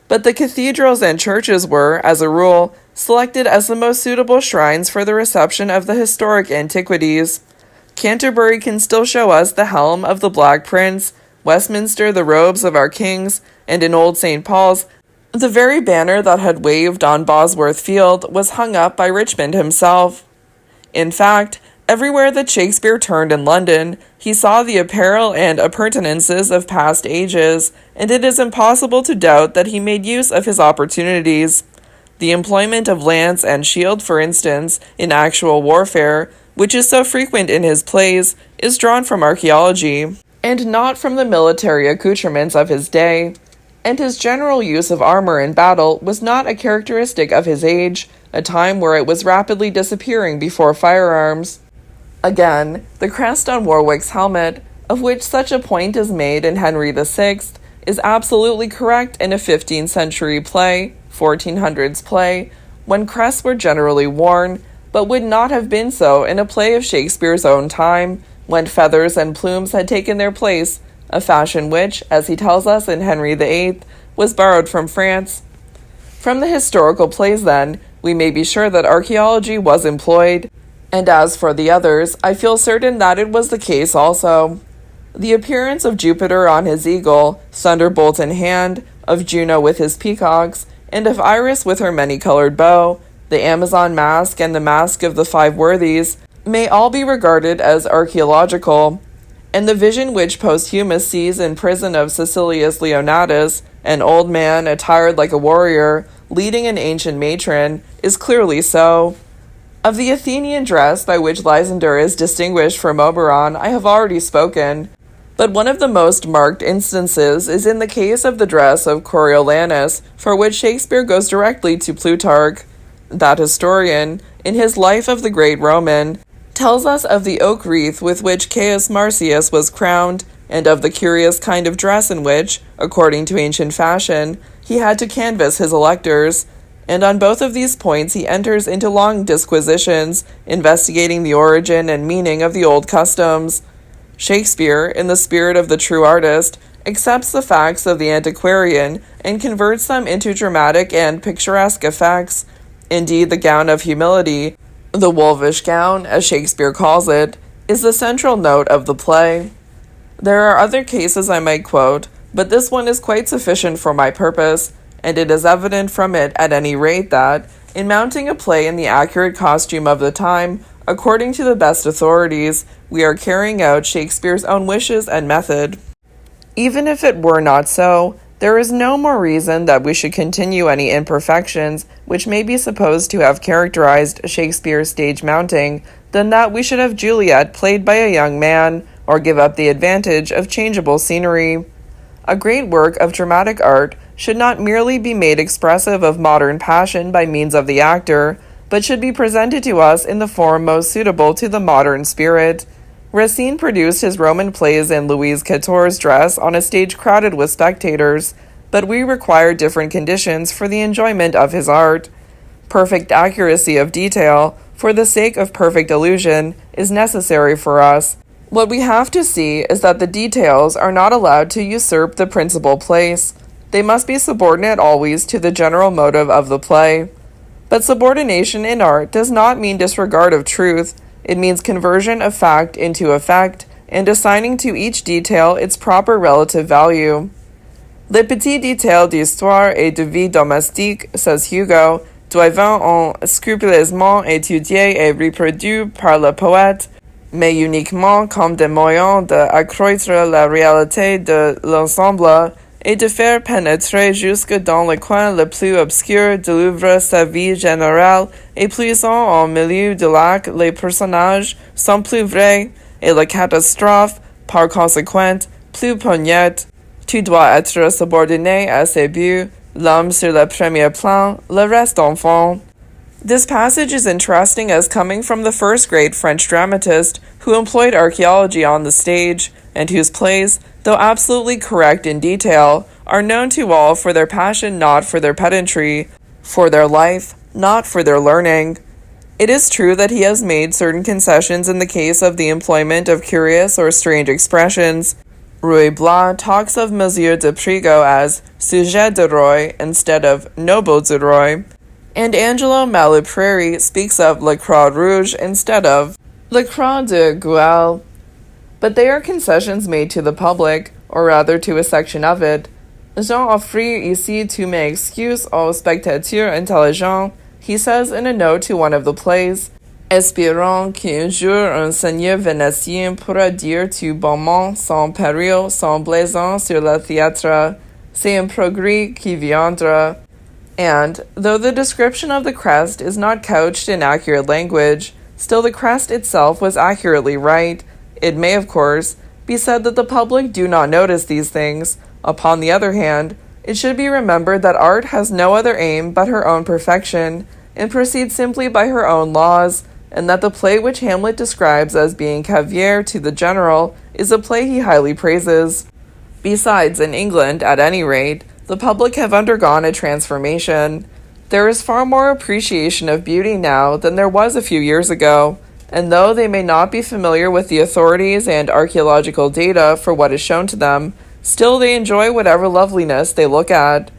But the cathedrals and churches were, as a rule, selected as the most suitable shrines for the reception of the historic antiquities. Canterbury can still show us the helm of the Black Prince, Westminster the robes of our kings, and in Old St. Paul's, the very banner that had waved on Bosworth Field was hung up by Richmond himself. In fact, everywhere that Shakespeare turned in London, he saw the apparel and appurtenances of past ages, and it is impossible to doubt that he made use of his opportunities. The employment of lance and shield, for instance, in actual warfare, which is so frequent in his plays, is drawn from archaeology, and not from the military accoutrements of his day. And his general use of armor in battle was not a characteristic of his age, a time where it was rapidly disappearing before firearms. Again, the crest on Warwick's helmet, of which such a point is made in Henry VI, is absolutely correct in a 15th century play, 1400s play, when crests were generally worn, but would not have been so in a play of Shakespeare's own time, when feathers and plumes had taken their place, a fashion which, as he tells us in Henry VIII, was borrowed from France. From the historical plays, then, we may be sure that archaeology was employed, and as for the others, I feel certain that it was the case also. The appearance of Jupiter on his eagle, thunderbolt in hand, of Juno with his peacocks, and of Iris with her many-colored bow, the Amazon mask and the mask of the five worthies, may all be regarded as archaeological, and the vision which Posthumus sees in prison of Caecilius Leonatus, an old man attired like a warrior, leading an ancient matron, is clearly so. Of the Athenian dress by which Lysander is distinguished from Oberon I have already spoken, but one of the most marked instances is in the case of the dress of Coriolanus, for which Shakespeare goes directly to Plutarch. That historian, in his Life of the Great Roman, tells us of the oak wreath with which Caius Marcius was crowned, and of the curious kind of dress in which, according to ancient fashion, he had to canvass his electors, and on both of these points he enters into long disquisitions, investigating the origin and meaning of the old customs. Shakespeare, in the spirit of the true artist, accepts the facts of the antiquarian and converts them into dramatic and picturesque effects. Indeed, the gown of humility, the wolfish gown, as Shakespeare calls it, is the central note of the play. There are other cases I might quote, but this one is quite sufficient for my purpose, and it is evident from it at any rate that, in mounting a play in the accurate costume of the time, according to the best authorities, we are carrying out Shakespeare's own wishes and method. Even if it were not so, there is no more reason that we should continue any imperfections which may be supposed to have characterized Shakespeare's stage mounting than that we should have Juliet played by a young man, or give up the advantage of changeable scenery. A great work of dramatic art should not merely be made expressive of modern passion by means of the actor, but should be presented to us in the form most suitable to the modern spirit. Racine produced his Roman plays in Louise Quatorze's dress on a stage crowded with spectators, but we require different conditions for the enjoyment of his art. Perfect accuracy of detail, for the sake of perfect illusion, is necessary for us. What we have to see is that the details are not allowed to usurp the principal place. They must be subordinate always to the general motive of the play. But subordination in art does not mean disregard of truth. It means conversion of fact into effect, and assigning to each detail its proper relative value. Les petits détails d'histoire et de vie domestique, says Hugo, doivent en scrupuleusement étudiés et reproduits par le poète, mais uniquement comme des moyens d'accroître la réalité de l'ensemble et de faire pénétrer jusque dans le coin le plus obscur de l'œuvre sa vie générale, et puisant en milieu de l'acte les personnages sont plus vrais, et la catastrophe, par conséquent, plus poignante. Tout doit être subordonné à ses buts, l'homme sur le premier plan, le reste enfant. This passage is interesting as coming from the first great French dramatist who employed archaeology on the stage, and whose plays, though absolutely correct in detail, are known to all for their passion, not for their pedantry, for their life, not for their learning. It is true that he has made certain concessions in the case of the employment of curious or strange expressions. Ruy Blas talks of Monsieur de Prigo as sujet de roi instead of noble de roi, and Angelo Malipreri speaks of La Croix Rouge instead of La Croix de Gouel. But they are concessions made to the public, or rather to a section of it. J'en offrir ici tous mes excuses aux spectateurs intelligents, he says in a note to one of the plays, espérant qu'un jour un seigneur vénitien pourra dire tout bonnement sans péril, sans blason sur le théâtre, c'est un progrès qui viendra. And, though the description of the crest is not couched in accurate language, still the crest itself was accurately right. It may, of course, be said that the public do not notice these things. Upon the other hand, it should be remembered that art has no other aim but her own perfection, and proceeds simply by her own laws, and that the play which Hamlet describes as being caviar to the general is a play he highly praises. Besides, in England, at any rate, the public have undergone a transformation. There is far more appreciation of beauty now than there was a few years ago, and though they may not be familiar with the authorities and archaeological data for what is shown to them, still they enjoy whatever loveliness they look at.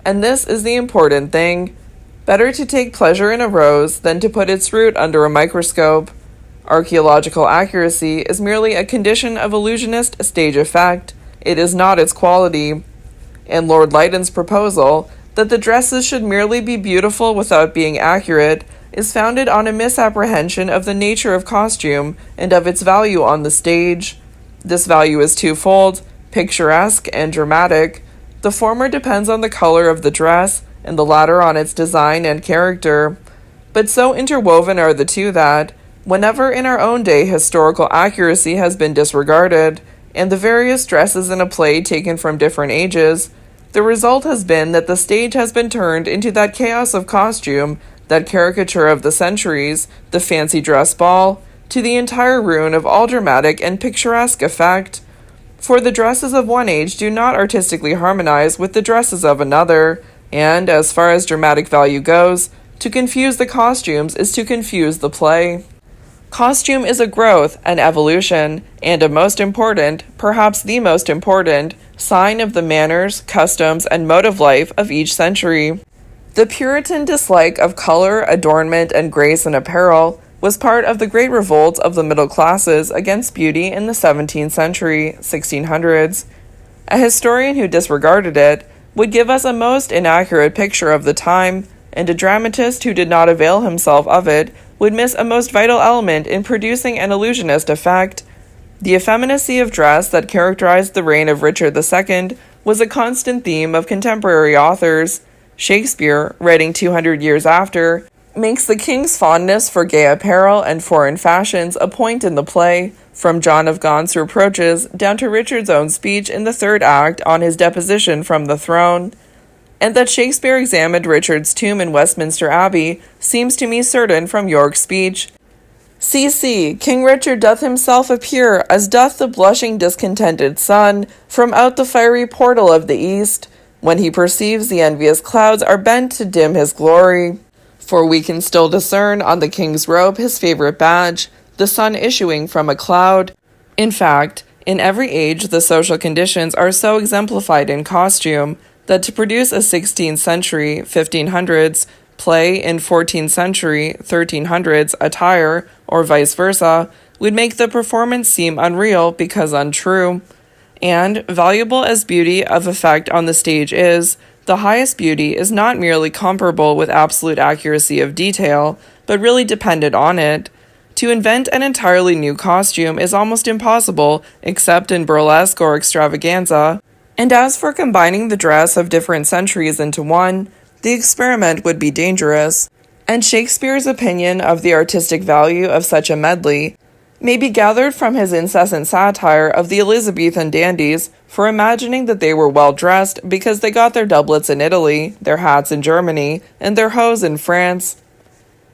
And this is the important thing. Better to take pleasure in a rose than to put its root under a microscope. Archaeological accuracy is merely a condition of illusionist stage effect. It is not its quality. And Lord Lytton's proposal that the dresses should merely be beautiful without being accurate is founded on a misapprehension of the nature of costume and of its value on the stage. This value is twofold, picturesque and dramatic. The former depends on the color of the dress, and the latter on its design and character. But so interwoven are the two that, whenever in our own day historical accuracy has been disregarded, and the various dresses in a play taken from different ages, the result has been that the stage has been turned into that chaos of costume, that caricature of the centuries, the fancy dress ball, to the entire ruin of all dramatic and picturesque effect. For the dresses of one age do not artistically harmonize with the dresses of another, and, as far as dramatic value goes, to confuse the costumes is to confuse the play. Costume is a growth, an evolution, and a most important, perhaps the most important, sign of the manners, customs, and mode of life of each century. The Puritan dislike of color, adornment, and grace in apparel was part of the great revolt of the middle classes against beauty in the 17th century, 1600s. A historian who disregarded it would give us a most inaccurate picture of the time, and a dramatist who did not avail himself of it would miss a most vital element in producing an illusionist effect. The effeminacy of dress that characterized the reign of Richard II was a constant theme of contemporary authors. Shakespeare, writing 200 years after, makes the king's fondness for gay apparel and foreign fashions a point in the play, from John of Gaunt's reproaches down to Richard's own speech in the third act on his deposition from the throne. And that Shakespeare examined Richard's tomb in Westminster Abbey seems to me certain from York's speech. See, King Richard doth himself appear, as doth the blushing discontented sun, from out the fiery portal of the east, when he perceives the envious clouds are bent to dim his glory. For we can still discern on the king's robe his favorite badge, the sun issuing from a cloud. In fact, in every age the social conditions are so exemplified in costume, that to produce a 16th century, 1500s, play in 14th century, 1300s attire, or vice versa, would make the performance seem unreal because untrue. And, valuable as beauty of effect on the stage is, the highest beauty is not merely comparable with absolute accuracy of detail, but really dependent on it. To invent an entirely new costume is almost impossible, except in burlesque or extravaganza. And as for combining the dress of different centuries into one, the experiment would be dangerous, and Shakespeare's opinion of the artistic value of such a medley may be gathered from his incessant satire of the Elizabethan dandies for imagining that they were well dressed because they got their doublets in Italy, their hats in Germany, and their hose in France.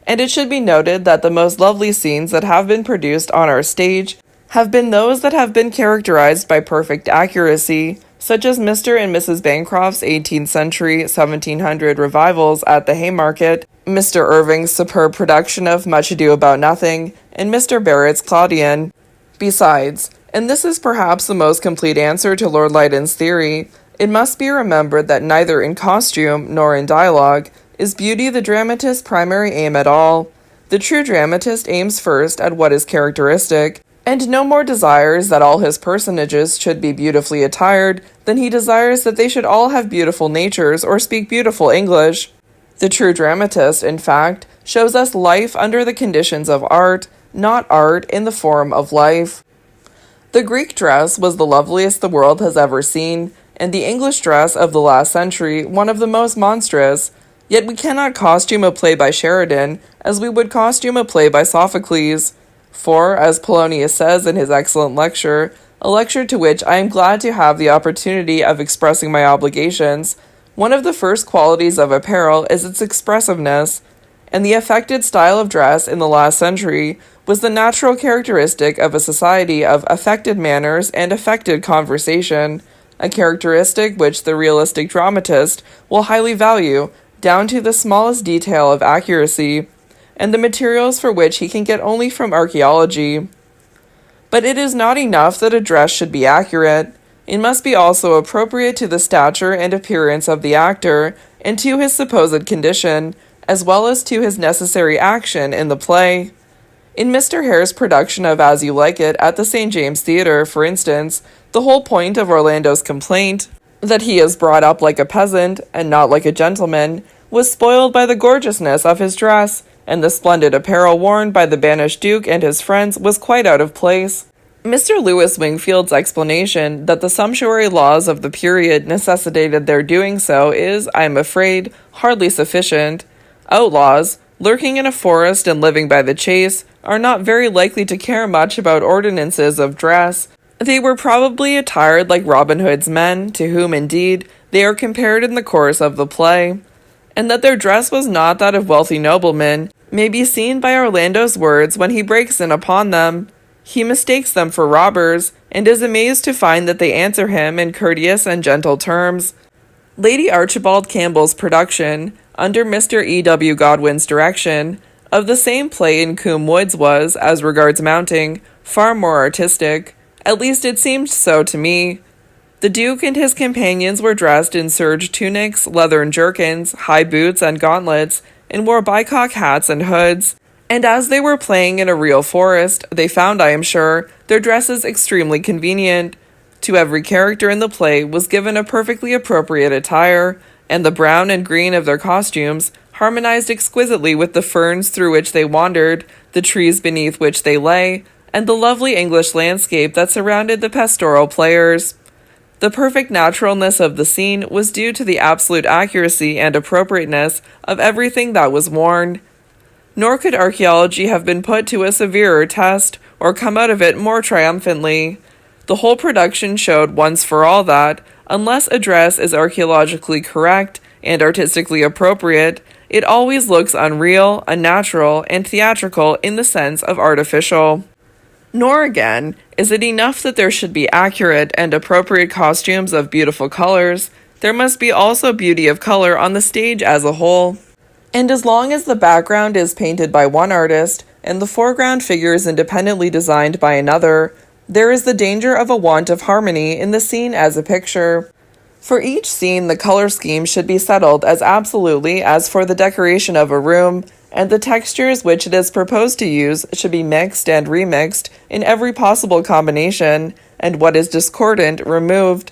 And it should be noted that the most lovely scenes that have been produced on our stage have been those that have been characterized by perfect accuracy, such as Mr. and Mrs. Bancroft's 18th century 1700 revivals at the Haymarket, Mr. Irving's superb production of Much Ado About Nothing, and Mr. Barrett's Claudian. Besides, and this is perhaps the most complete answer to Lord Lytton's theory, it must be remembered that neither in costume nor in dialogue is beauty the dramatist's primary aim at all. The true dramatist aims first at what is characteristic, and no more desires that all his personages should be beautifully attired than he desires that they should all have beautiful natures or speak beautiful English. The true dramatist, in fact, shows us life under the conditions of art, not art in the form of life. The Greek dress was the loveliest the world has ever seen, and the English dress of the last century one of the most monstrous, yet we cannot costume a play by Sheridan as we would costume a play by Sophocles. For, as Polonius says in his excellent lecture, a lecture to which I am glad to have the opportunity of expressing my obligations, one of the first qualities of apparel is its expressiveness, and the affected style of dress in the last century was the natural characteristic of a society of affected manners and affected conversation, a characteristic which the realistic dramatist will highly value, down to the smallest detail of accuracy, and the materials for which he can get only from archaeology. But it is not enough that a dress should be accurate. It must be also appropriate to the stature and appearance of the actor, and to his supposed condition, as well as to his necessary action in the play. In Mr. Hare's production of As You Like It at the St. James Theatre, for instance, the whole point of Orlando's complaint, that he is brought up like a peasant and not like a gentleman, was spoiled by the gorgeousness of his dress, and the splendid apparel worn by the banished Duke and his friends was quite out of place. Mr. Lewis Wingfield's explanation that the sumptuary laws of the period necessitated their doing so is, I am afraid, hardly sufficient. Outlaws, lurking in a forest and living by the chase, are not very likely to care much about ordinances of dress. They were probably attired like Robin Hood's men, to whom, indeed, they are compared in the course of the play. And that their dress was not that of wealthy noblemen may be seen by Orlando's words when he breaks in upon them. He mistakes them for robbers, and is amazed to find that they answer him in courteous and gentle terms. Lady Archibald Campbell's production, under Mr. E. W. Godwin's direction, of the same play in Coombe Woods was, as regards mounting, far more artistic. At least it seemed so to me. The Duke and his companions were dressed in serge tunics, leathern jerkins, high boots, and gauntlets, and wore bicock hats and hoods. And as they were playing in a real forest, they found, I am sure, their dresses extremely convenient. To every character in the play was given a perfectly appropriate attire, and the brown and green of their costumes harmonized exquisitely with the ferns through which they wandered, the trees beneath which they lay, and the lovely English landscape that surrounded the pastoral players. The perfect naturalness of the scene was due to the absolute accuracy and appropriateness of everything that was worn. Nor could archaeology have been put to a severer test, or come out of it more triumphantly. The whole production showed once for all that, unless a dress is archaeologically correct and artistically appropriate, it always looks unreal, unnatural, and theatrical in the sense of artificial. Nor, again, is it enough that there should be accurate and appropriate costumes of beautiful colors. There must be also beauty of color on the stage as a whole. And as long as the background is painted by one artist, and the foreground figures independently designed by another, there is the danger of a want of harmony in the scene as a picture. For each scene, the color scheme should be settled as absolutely as for the decoration of a room, and the textures which it is proposed to use should be mixed and remixed in every possible combination, and what is discordant removed.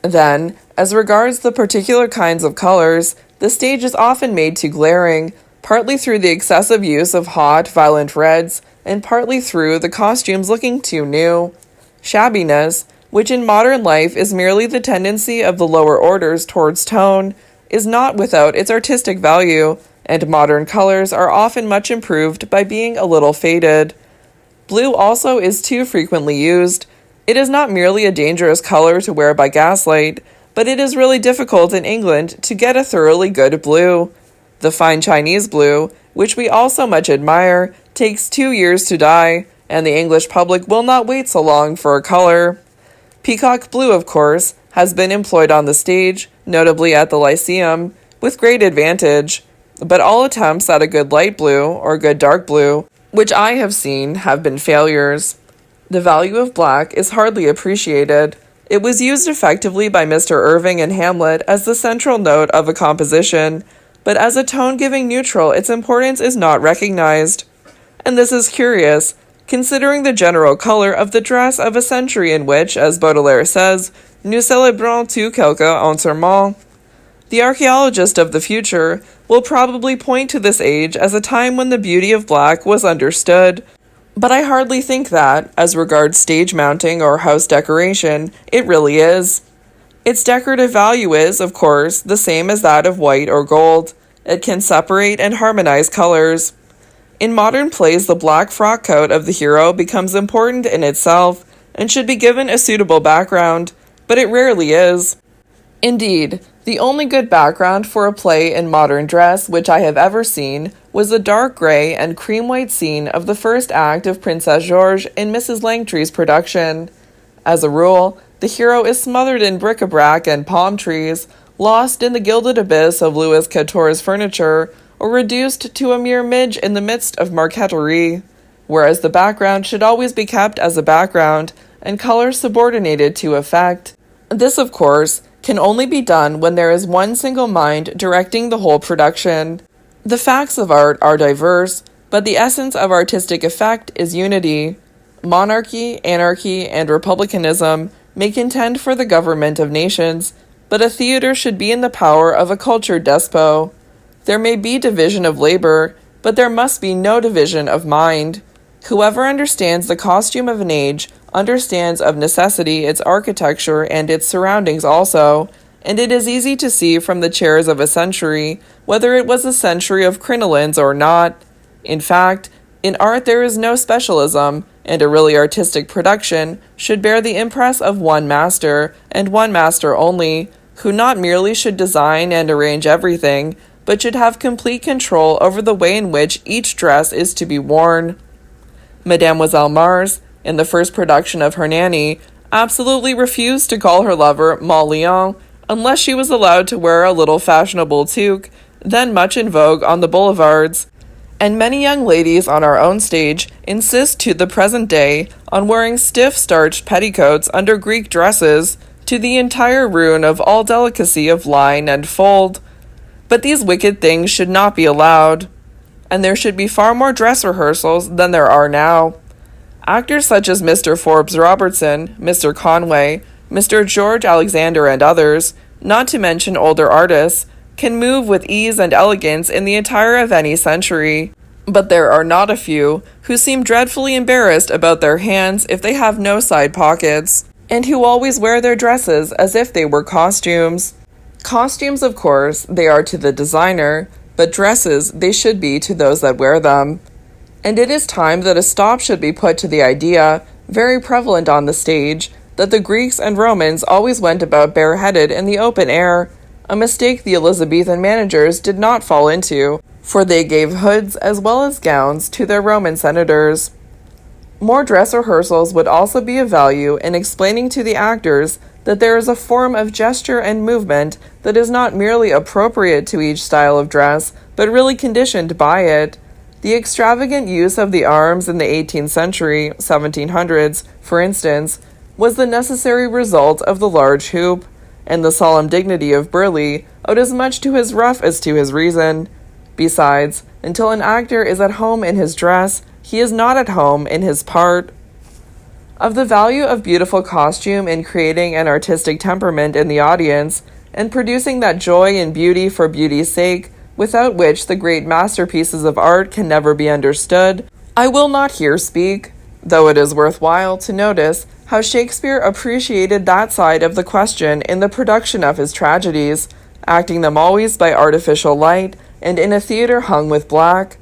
Then, as regards the particular kinds of colors, the stage is often made too glaring, partly through the excessive use of hot, violent reds, and partly through the costumes looking too new. Shabbiness, which in modern life is merely the tendency of the lower orders towards tone, is not without its artistic value, and modern colors are often much improved by being a little faded. Blue also is too frequently used. It is not merely a dangerous color to wear by gaslight, but it is really difficult in England to get a thoroughly good blue. The fine Chinese blue, which we all so much admire, takes 2 years to dye, and the English public will not wait so long for a color. Peacock blue, of course, has been employed on the stage, notably at the Lyceum, with great advantage, but all attempts at a good light blue or good dark blue, which I have seen, have been failures. The value of black is hardly appreciated. It was used effectively by Mr. Irving in Hamlet as the central note of a composition, but as a tone-giving neutral its importance is not recognized. And this is curious, considering the general color of the dress of a century in which, as Baudelaire says, nous célébrons tout quelque entièrement. The archaeologist of the future will probably point to this age as a time when the beauty of black was understood. But I hardly think that, as regards stage mounting or house decoration, it really is. Its decorative value is, of course, the same as that of white or gold. It can separate and harmonize colors. In modern plays, the black frock coat of the hero becomes important in itself and should be given a suitable background, but it rarely is. Indeed, the only good background for a play in modern dress which I have ever seen was the dark gray and cream-white scene of the first act of Princess George in Mrs. Langtry's production. As a rule, the hero is smothered in bric-a-brac and palm trees, lost in the gilded abyss of Louis XIV's furniture, or reduced to a mere midge in the midst of marqueterie, whereas the background should always be kept as a background, and color subordinated to effect. This, of course, can only be done when there is one single mind directing the whole production. The facts of art are diverse, But the essence of artistic effect is unity. Monarchy, anarchy, and republicanism may contend for the government of nations, but a theater should be in the power of a cultured despot. There may be division of labor, but there must be no division of mind. Whoever understands the costume of an age understands of necessity its architecture and its surroundings also, and it is easy to see from the chairs of a century whether it was a century of crinolines or not. In fact, in art there is no specialism, and a really artistic production should bear the impress of one master, and one master only, who not merely should design and arrange everything, but should have complete control over the way in which each dress is to be worn. Mademoiselle Mars, in the first production of Hernani, absolutely refused to call her lover Mauleon unless she was allowed to wear a little fashionable toque, then much in vogue on the boulevards. And many young ladies on our own stage insist to the present day on wearing stiff starched petticoats under Greek dresses, to the entire ruin of all delicacy of line and fold. But these wicked things should not be allowed, and there should be far more dress rehearsals than there are now. Actors such as Mr. Forbes Robertson, Mr. Conway, Mr. George Alexander, and others, not to mention older artists, can move with ease and elegance in the attire of any century. But there are not a few who seem dreadfully embarrassed about their hands if they have no side pockets, and who always wear their dresses as if they were costumes. Costumes, of course, they are to the designer, but dresses they should be to those that wear them. And it is time that a stop should be put to the idea, very prevalent on the stage, that the Greeks and Romans always went about bareheaded in the open air, a mistake the Elizabethan managers did not fall into, for they gave hoods as well as gowns to their Roman senators. More dress rehearsals would also be of value in explaining to the actors that there is a form of gesture and movement that is not merely appropriate to each style of dress, but really conditioned by it. The extravagant use of the arms in the 18th century, 1700s, for instance, was the necessary result of the large hoop, and the solemn dignity of Burleigh owed as much to his ruff as to his reason. Besides, until an actor is at home in his dress, he is not at home in his part. Of the value of beautiful costume in creating an artistic temperament in the audience, and producing that joy in beauty for beauty's sake, without which the great masterpieces of art can never be understood, I will not here speak, though it is worthwhile to notice how Shakespeare appreciated that side of the question in the production of his tragedies, acting them always by artificial light, and in a theater hung with black.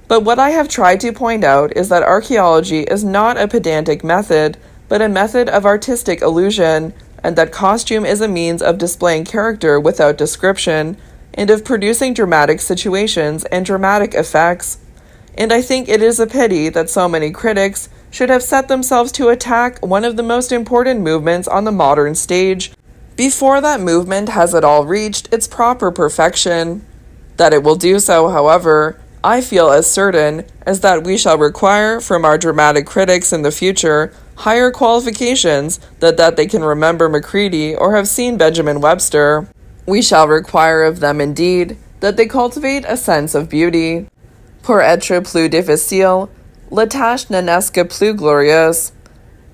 But what I have tried to point out is that archaeology is not a pedantic method, but a method of artistic illusion, and that costume is a means of displaying character without description, and of producing dramatic situations and dramatic effects. And I think it is a pity that so many critics should have set themselves to attack one of the most important movements on the modern stage, before that movement has at all reached its proper perfection. That it will do so, however, I feel as certain as that we shall require from our dramatic critics in the future higher qualifications than that they can remember Macready or have seen Benjamin Webster. We shall require of them, indeed, that they cultivate a sense of beauty. Pour être plus difficile, la tâche n'en plus glorieuse.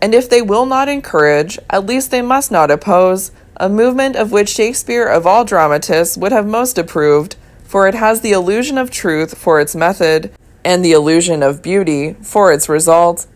And if they will not encourage, at least they must not oppose, a movement of which Shakespeare of all dramatists would have most approved, for it has the illusion of truth for its method, and the illusion of beauty for its result.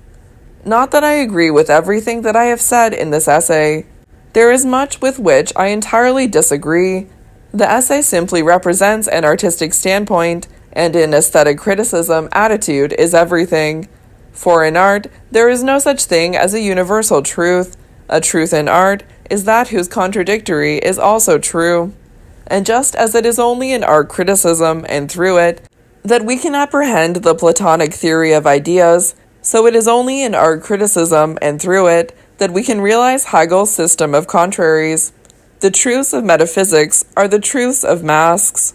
Not that I agree with everything that I have said in this essay. There is much with which I entirely disagree. The essay simply represents an artistic standpoint, and in aesthetic criticism, attitude is everything. For in art, there is no such thing as a universal truth. A truth in art is that whose contradictory is also true. And just as it is only in art criticism, and through it, that we can apprehend the Platonic theory of ideas, so it is only in art criticism, and through it, that we can realize Hegel's system of contraries. The truths of metaphysics are the truths of masks.